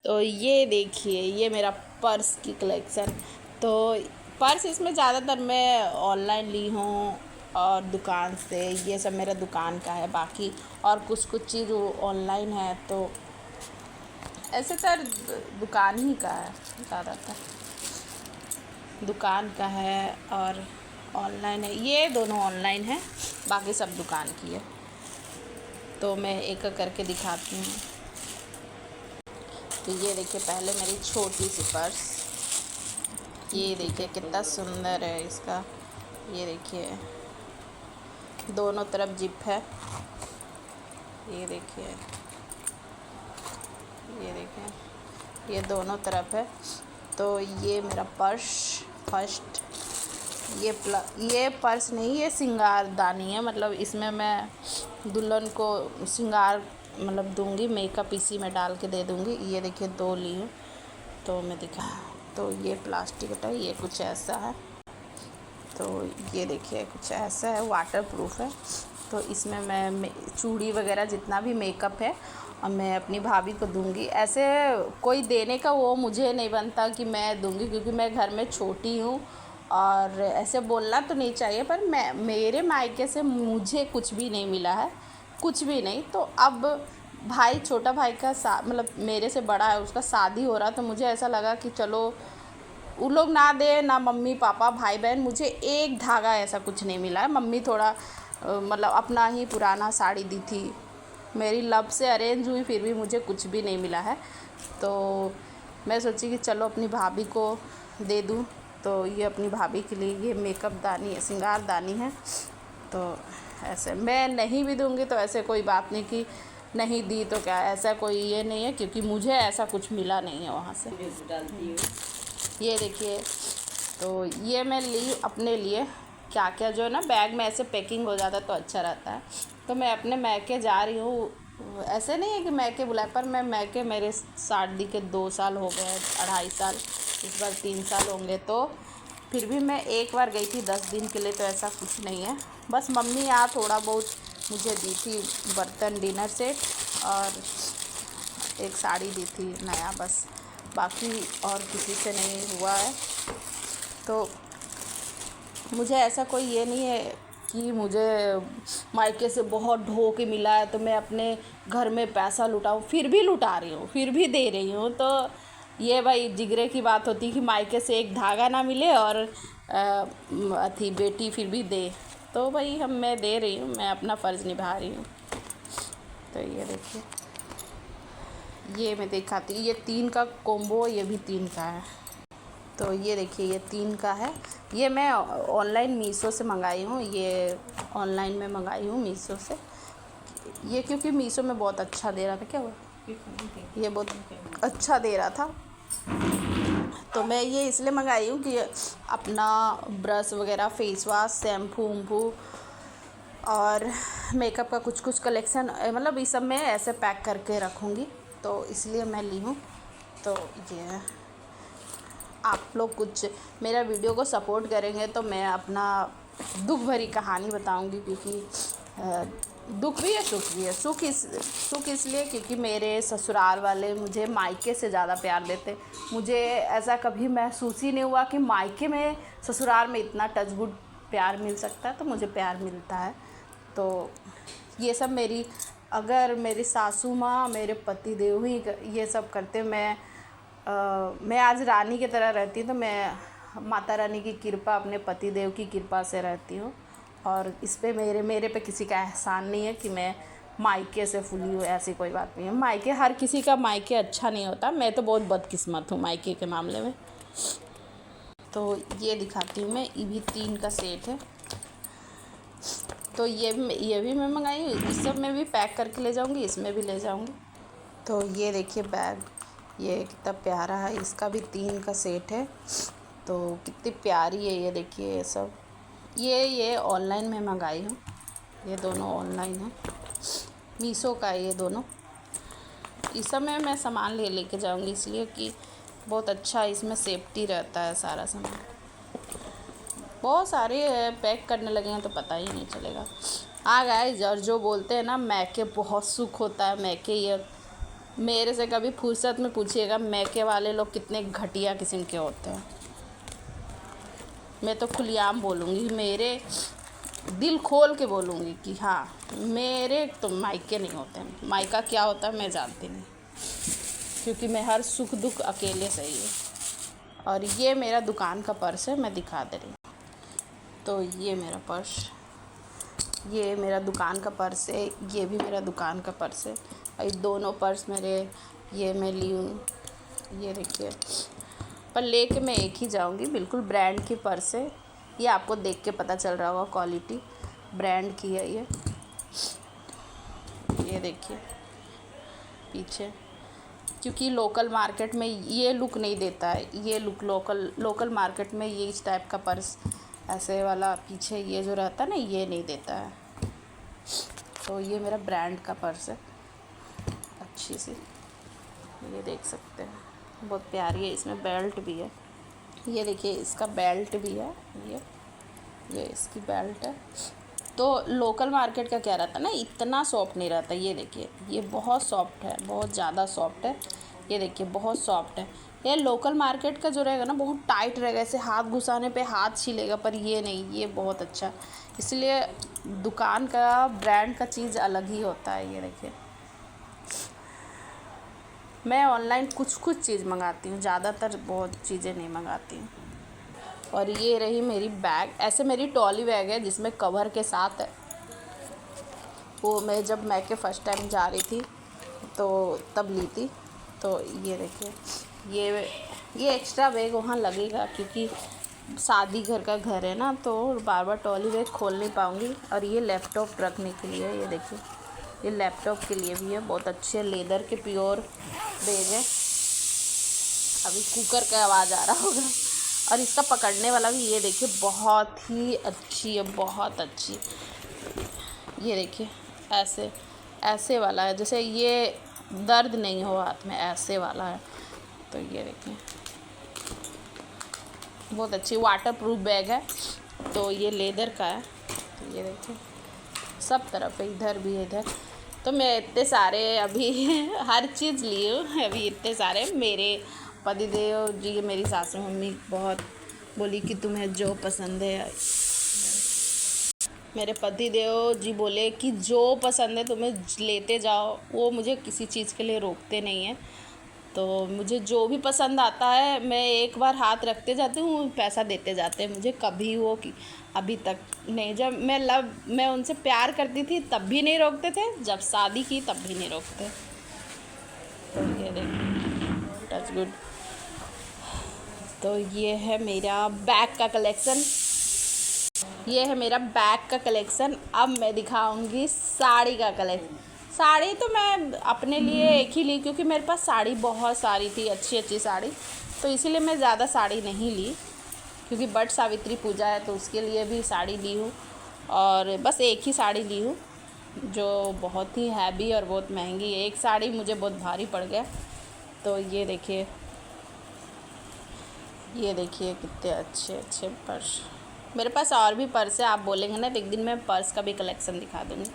तो ये देखिए, ये मेरा पर्स की कलेक्शन। तो पर्स इसमें ज़्यादातर मैं ऑनलाइन ली हूँ और दुकान से। ये सब मेरा दुकान का है, बाकी और कुछ कुछ चीज़ ऑनलाइन है। तो ऐसे तर दुकान ही का है, ज़्यादातर दुकान का है और ऑनलाइन है। ये दोनों ऑनलाइन है, बाकी सब दुकान की है। तो मैं एक एक करके दिखाती हूँ। तो ये देखिए, पहले मेरी छोटी सी पर्स, ये देखिए कितना सुंदर है इसका। ये देखिए, दोनों तरफ जिप है। ये देखिए, ये देखिए, ये दोनों तरफ है। तो ये मेरा पर्स फर्स्ट, ये पर्स नहीं, ये श्रृंगारदानी है। मतलब इसमें मैं दुल्हन को श्रृंगार मतलब दूंगी, मेकअप इसी में डाल के दे दूंगी। ये देखिए, 2 ली हूँ। तो मैं दिखा, तो ये प्लास्टिक का, ये कुछ ऐसा है। तो ये देखिए, कुछ ऐसा है, वाटर प्रूफ है। तो इसमें मैं चूड़ी वगैरह जितना भी मेकअप है और मैं अपनी भाभी को दूंगी। ऐसे कोई देने का वो मुझे नहीं बनता कि मैं दूंगी, क्योंकि मैं घर में छोटी हूँ और ऐसे बोलना तो नहीं चाहिए, पर मेरे मायके से मुझे कुछ भी नहीं मिला है, कुछ भी नहीं। तो अब भाई, छोटा भाई का मतलब मेरे से बड़ा है, उसका शादी हो रहा, तो मुझे ऐसा लगा कि चलो वो लोग ना दे, ना मम्मी पापा भाई बहन, मुझे एक धागा ऐसा कुछ नहीं मिला है। मम्मी थोड़ा मतलब अपना ही पुराना साड़ी दी थी, मेरी लव से अरेंज हुई, फिर भी मुझे कुछ भी नहीं मिला है। तो मैं सोची कि चलो अपनी भाभी को दे दूँ। तो ये अपनी भाभी के लिए ये मेकअप दानी है, श्रृंगार दानी है। तो ऐसे मैं नहीं भी दूँगी तो ऐसे कोई बात नहीं कि नहीं दी तो क्या, ऐसा कोई ये नहीं है, क्योंकि मुझे ऐसा कुछ मिला नहीं है वहाँ से। ये देखिए, तो ये मैं ली अपने लिए। क्या क्या जो है ना, बैग में ऐसे पैकिंग हो जाता है तो अच्छा रहता है। तो मैं अपने मैके जा रही हूँ। ऐसे नहीं है कि मैके बुलाए, पर मैं मैके, मेरे शादी के 2 साल हो गए, 2.5 साल, इस बार 3 साल होंगे। तो फिर भी मैं एक बार गई थी 10 दिन के लिए, तो ऐसा कुछ नहीं है। बस मम्मी यहाँ थोड़ा बहुत मुझे दी थी, बर्तन, डिनर सेट और एक साड़ी दी थी नया, बस। बाकी और किसी से नहीं हुआ है। तो मुझे ऐसा कोई ये नहीं है कि मुझे मायके से बहुत ढो के मिला है तो मैं अपने घर में पैसा लुटाऊँ। फिर भी लुटा रही हूँ, फिर भी दे रही हूँ। तो ये भाई जिगरे की बात होती कि मायके से एक धागा ना मिले और अथी बेटी फिर भी दे। तो भाई मैं दे रही हूँ, मैं अपना फ़र्ज़ निभा रही हूँ। तो ये देखिए, ये मैं दिखाती हूँ। ये 3 का कॉम्बो, ये भी 3 का है। तो ये देखिए, ये 3 का है। ये मैं ऑनलाइन मीशो से मंगाई हूँ, ये ऑनलाइन में मंगाई हूँ मीशो से। ये क्योंकि मीशो में बहुत अच्छा दे रहा था। क्या हुआ? ये बहुत अच्छा दे रहा था, तो मैं ये इसलिए मंगाई हूँ कि अपना ब्रश वगैरह, फेस वाश, शैम्पू वम्पू और मेकअप का कुछ कुछ कलेक्शन, मतलब इस सब मैं ऐसे पैक करके रखूँगी, तो इसलिए मैं ली हूँ। तो ये आप लोग कुछ मेरा वीडियो को सपोर्ट करेंगे तो मैं अपना दुख भरी कहानी बताऊंगी, क्योंकि दुख भी है, सुख भी है। सुख इसलिए क्योंकि मेरे ससुराल वाले मुझे मायके से ज़्यादा प्यार देते। मुझे ऐसा कभी महसूस ही नहीं हुआ कि मायके में, ससुराल में इतना टचवुड प्यार मिल सकता है, तो मुझे प्यार मिलता है। तो ये सब अगर मेरी सासू माँ, मेरे पति देव ही ये सब करते, मैं आज रानी की तरह रहती हूँ। तो मैं माता रानी की कृपा, अपने पति देव की कृपा से रहती हूँ। और इस पे मेरे पे किसी का एहसान नहीं है कि मैं मायके से फूली हूँ, ऐसी कोई बात नहीं है। मायके, हर किसी का मायके अच्छा नहीं होता। मैं तो बहुत बदकिस्मत हूँ मायके के मामले में। तो ये दिखाती हूँ मैं, ये भी 3 का सेट है। तो ये भी मैं मंगाई हूँ। इस सब में भी पैक करके ले जाऊँगी, इसमें भी ले जाऊँगी। तो ये देखिए बैग, ये कितना प्यारा है। इसका भी 3 का सेट है। तो कितनी प्यारी है, ये देखिए। ये सब ये ऑनलाइन में मंगाई हूँ। ये दोनों ऑनलाइन है, मीशो का है ये दोनों। इस सब में मैं सामान लेके जाऊँगी, इसलिए कि बहुत अच्छा इसमें सेफ्टी रहता है सारा सामान। बहुत सारे पैक करने लगे हैं तो पता ही नहीं चलेगा। गाइस, और जो बोलते हैं ना मैके बहुत सुख होता है, मैके ये मेरे से कभी फुर्सत में पूछिएगा मैके वाले लोग कितने घटिया किस्म के होते हैं। मैं तो खुलेआम बोलूँगी, मेरे दिल खोल के बोलूँगी कि हाँ, मेरे तो मायके नहीं होते हैं। मायका क्या होता है मैं जानती नहीं, क्योंकि मैं हर सुख दुख अकेले सही है। और ये मेरा दुकान का पर्स है, मैं दिखा दे रही हूँ। तो ये मेरा पर्स, ये मेरा दुकान का पर्स है, ये भी मेरा दुकान का पर्स है। और ये दोनों पर्स मेरे, ये मैं ली हूँ, ये देखिए। पर लेके मैं एक ही जाऊँगी, बिल्कुल ब्रांड की पर्स है। ये आपको देख के पता चल रहा होगा, क्वालिटी ब्रांड की है ये देखिए पीछे। क्योंकि लोकल मार्केट में ये लुक नहीं देता है, ये लुक लोकल मार्केट में ये इस टाइप का पर्स ऐसे वाला पीछे ये जो रहता है ना, ये नहीं देता है। तो ये मेरा ब्रांड का पर्स है, अच्छी सी, ये देख सकते हैं, बहुत प्यारी है। इसमें बेल्ट भी है, ये देखिए इसका बेल्ट भी है, ये इसकी बेल्ट है। तो लोकल मार्केट का क्या रहता है ना, इतना सॉफ्ट नहीं रहता। ये देखिए ये बहुत सॉफ्ट है, बहुत ज़्यादा सॉफ्ट है। ये देखिए बहुत सॉफ्ट है। ये लोकल मार्केट का जो रहेगा ना, बहुत टाइट रहेगा, ऐसे हाथ घुसाने पे हाथ छिलेगा, पर ये नहीं, ये बहुत अच्छा। इसलिए दुकान का ब्रांड का चीज़ अलग ही होता है। ये देखिए मैं ऑनलाइन कुछ चीज़ मंगाती हूँ, ज़्यादातर बहुत चीज़ें नहीं मंगाती हूँ। और ये रही मेरी बैग, ऐसे मेरी ट्रॉली बैग है जिसमें कवर के साथ है। वो मैं जब मैके फ़र्स्ट टाइम जा रही थी तो तब ली थी। तो ये देखिए ये एक्स्ट्रा बैग वहाँ लगेगा, क्योंकि शादी घर है ना, तो बार बार ट्रॉली बैग खोल नहीं पाऊँगी। और ये लैपटॉप रखने के लिए, ये देखिए ये लैपटॉप के लिए भी है, बहुत अच्छे लेदर के प्योर बैग है। अभी कुकर का आवाज़ आ रहा होगा। और इसका पकड़ने वाला भी ये देखिए बहुत ही अच्छी है, बहुत अच्छी। ये देखिए ऐसे वाला है, जैसे ये दर्द नहीं हो हाथ में, ऐसे वाला है। तो ये देखिए बहुत अच्छी वाटर प्रूफ बैग है। तो ये लेदर का है। तो ये देखिए सब तरफ है, इधर भी है, इधर। तो मैं इतने सारे अभी हर चीज़ ली हूँ अभी, इतने सारे। मेरे पतिदेव जी, मेरी सासू मम्मी बहुत बोली कि तुम्हें जो पसंद है, मेरे पतिदेव जी बोले कि जो पसंद है तुम्हें लेते जाओ। वो मुझे किसी चीज़ के लिए रोकते नहीं हैं। तो मुझे जो भी पसंद आता है मैं एक बार हाथ रखते जाती हूँ, पैसा देते जाते हैं मुझे। कभी वो कि अभी तक नहीं, जब मैं उनसे प्यार करती थी तब भी नहीं रोकते थे, जब शादी की तब भी नहीं रोकते। तो ये देखिए टच गुड। तो ये है मेरा बैग का कलेक्शन, ये है मेरा बैग का कलेक्शन। अब मैं दिखाऊंगी साड़ी का कलेक्शन। साड़ी तो मैं अपने लिए एक ही ली, क्योंकि मेरे पास साड़ी बहुत सारी थी, अच्छी साड़ी। तो इसीलिए मैं ज़्यादा साड़ी नहीं ली, क्योंकि बट सावित्री पूजा है तो उसके लिए भी साड़ी ली हूँ। और बस एक ही साड़ी ली हूँ जो बहुत ही हैवी और बहुत महंगी है। एक साड़ी मुझे बहुत भारी पड़ गया। तो ये देखिए कितने अच्छे पर्स। मेरे पास और भी पर्स है, आप बोलेंगे ना तो एक दिन मैं पर्स का भी कलेक्शन दिखा दूँगी।